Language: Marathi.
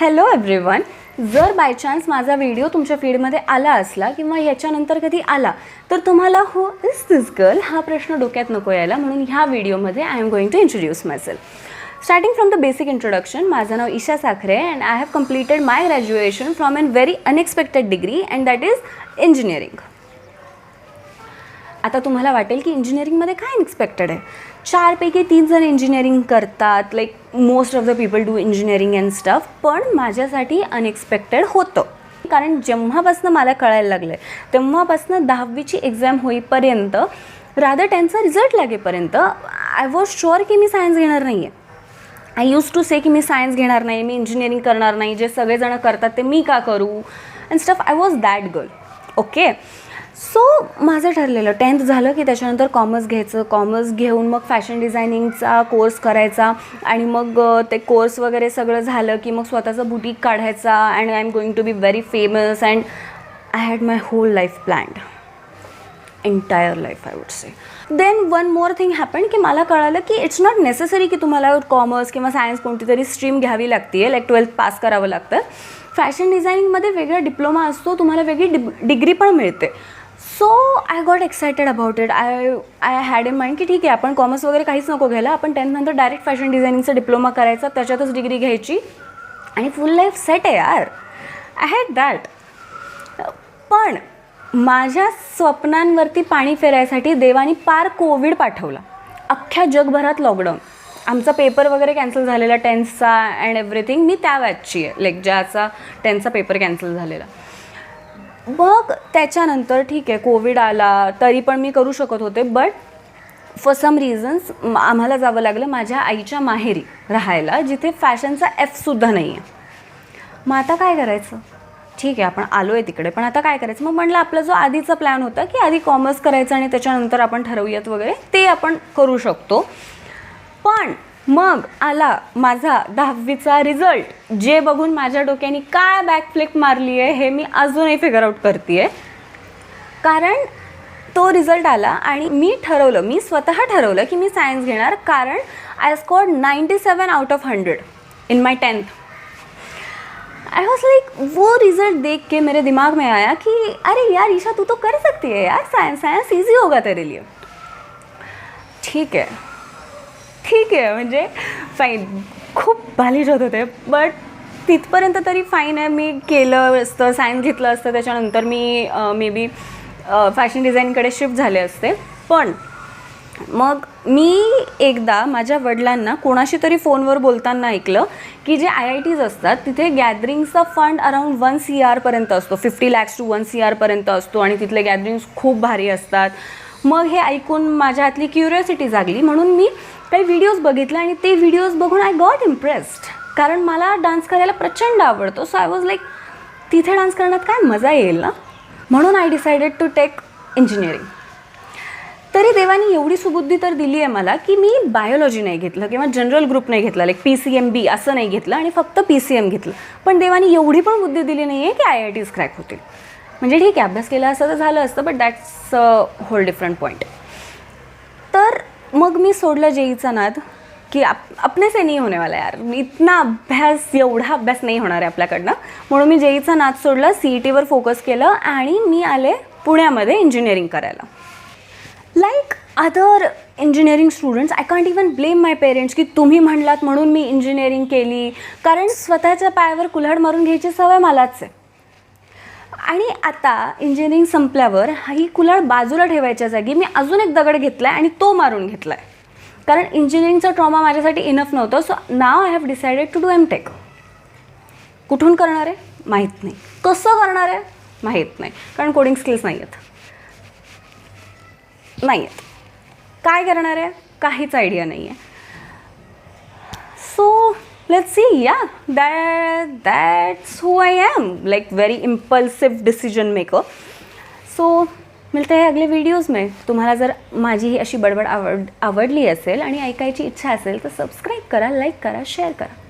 Hello everyone. जर बाय चान्स माझा व्हिडिओ तुमच्या फीडमध्ये आला असला किंवा याच्यानंतर कधी आला तर तुम्हाला हू इज दिस गर्ल हा प्रश्न डोक्यात नको यायला, म्हणून ह्या व्हिडिओमध्ये I am going to introduce myself. Starting from the basic introduction, माझं नाव Isha Sakhare and I have completed my graduation from an very unexpected degree and that is engineering. आता तुम्हाला वाटेल की इंजिनिअरिंगमध्ये काय अनएक्सपेक्टेड आहे. 4 पैकी 3 जण इंजिनिअरिंग करतात, like most of the people do engineering and stuff. पण माझ्यासाठी अनएक्सपेक्टेड होतं, कारण जेव्हापासून मला कळायला लागलं आहे तेव्हापासून 10वीची एक्झाम होईपर्यंत, रादर 10चा रिझल्ट लागेपर्यंत आय वॉज शुअर की मी सायन्स घेणार नाही आहे. आय यूज टू से की मी सायन्स घेणार नाही, मी इंजिनिअरिंग करणार नाही, जे सगळेजण करतात ते मी का करू and stuff. I was that girl. Okay, so माझं ठरलेलं 10th झालं की त्याच्यानंतर कॉमर्स घ्यायचं. कॉमर्स घेऊन मग फॅशन डिझायनिंगचा कोर्स करायचा आणि मग ते कोर्स वगैरे सगळं झालं की मग स्वतःचं बुटीक काढायचा and I am going to be very famous and I had my whole life planned, entire life I would say. Then one more thing happen की मला कळालं की इट्स नॉट नेसेसरी की तुम्हाला कॉमर्स किंवा सायन्स कोणती तरी स्ट्रीम घ्यावी लागते आहे, लाईक 12th पास करावं लागतं. फॅशन डिझायनिंगमध्ये वेगळा डिप्लोमा असतो, तुम्हाला वेगळी डिग्री पण मिळते. So I got excited about it. I had in mind की ठीक आहे, आपण कॉमर्स वगैरे काहीच नको घ्यायला, आपण 10th नंतर डायरेक्ट फॅशन डिझायनिंगचा डिप्लोमा करायचा, त्याच्यातच डिग्री घ्यायची आणि फुल लाईफ सेट आहे यार. I had that. पण माझ्या स्वप्नांवरती पाणी फेरायसाठी देवानी पार कोविड पाठवला. अख्ख्या जगभरात लॉकडाऊन. आमचा पेपर वगैरे कॅन्सल झालेला 10thचा अँड एव्हरीथिंग. मी त्या बॅचची आहे, लाईक ज्याचा 10thचा पेपर कॅन्सल झालेला. मग त्याच्यानंतर ठीक आहे, कोविड आला तरी पण मी करू शकत होते, बट फॉर सम रिझन्स आम्हाला जावं लागलं माझ्या आईच्या माहेरी राहायला, जिथे फॅशनचा Fसुद्धा नाही आहे. मग आता काय करायचं. ठीक आहे, आपण आलो आहे तिकडे, पण आता काय करायचं. मग म्हटलं आपला जो आधीचा प्लॅन होता की आधी कॉमर्स करायचं आणि त्याच्यानंतर आपण ठरवूयात वगैरे, ते आपण करू शकतो. पण मग आला माझा 10वीचा रिझल्ट, जे बघून माझ्या डोक्याने काय बॅकफ्लिप मारली आहे हे मी अजूनही फिगर आउट करते आहे. कारण तो रिझल्ट आला आणि मी स्वतः ठरवलं की मी सायन्स घेणार, कारण I scored 97 out of 100 in माई 10th. आई वॉज लाइक, वो रिज़ल्ट देख के मेरे दिमाग में आया कि अरे यार ईशा, तू तो कर सकती है यार, सायन्स ईजी होगा तेरे लिए. ठीक आहे म्हणजे फाईन, खूप व्हॅलिड होत होते, बट तिथपर्यंत तरी फाईन आहे. मी केलं असतं, सायन्स घेतलं असतं, त्याच्यानंतर मी मे बी फॅशन डिझाईनकडे शिफ्ट झाले असते. पण मग मी एकदा माझ्या वडिलांना कोणाशी तरी फोनवर बोलताना ऐकलं की जे IITs असतात तिथे गॅदरिंगचा फंड अराउंड 1 CR पर्यंत असतो, 50 lakhs to 1 CR पर्यंत असतो आणि तिथले गॅदरिंग्स खूप भारी असतात. मग हे ऐकून माझ्या हातली क्युरिओसिटी जागली, म्हणून मी काही व्हिडिओज बघितले आणि ते व्हिडिओज बघून आय गॉट इम्प्रेस्ड, कारण मला डान्स करायला प्रचंड आवडतो. सो आय वॉज लाईक, तिथे डान्स करण्यात काय मजा येईल ना, म्हणून I decided to take engineering. तरी देवानी एवढी सुबुद्धी तर दिली आहे मला की मी बायोलॉजी नाही घेतलं किंवा जनरल ग्रुप नाही घेतला, लाईक PCMB असं नाही घेतलं आणि फक्त PCM घेतलं. पण देवानी एवढी पण बुद्धी दिली नाही आहे की IITs क्रॅक होतील. म्हणजे ठीक आहे, अभ्यास केला असं तर झालं असतं, but that's whole different point. तर मग मी सोडलं JEEचा नाद की अपने से नहीं होने वाला यार, इतना अभ्यास, एवढा अभ्यास नाही होणार आहे आपल्याकडनं. म्हणून मी JEEचा नाद सोडला, CETवर फोकस केलं आणि मी आले पुण्यामध्ये इंजिनिअरिंग करायला. Like other engineering students, I can't even blame my parents की तुम्ही म्हणलात म्हणून मी इंजिनिअरिंग केली, कारण स्वतःच्या पायावर कुल्हाड मारून घ्यायची सवय मलाच आहे. आणि आता इंजिनिअरिंग संपल्यावर ही कुल्हाड बाजूला ठेवायच्या जागी मी अजून एक दगड घेतला आहे आणि तो मारून घेतला आहे, कारण इंजिनिअरिंगचा ट्रॉमा माझ्यासाठी इनफ नव्हतं. So now I have decided to do MTech. कुठून करणार आहे माहीत नाही, कसं करणार आहे माहीत नाही, कारण कोडिंग स्किल्स नाही आहेत, काय करणार आहे काहीच आयडिया नाही आहे. सो लेट्स सी, या that's who I am, like very impulsive decision maker. So मिलते हैं अगले वीडियोज़ में. तुम्हाला जर माझी ही अशी बडबड आवडली असेल आणि ऐकायची इच्छा असेल तर सबस्क्राईब करा, लाईक करा, शेअर करा.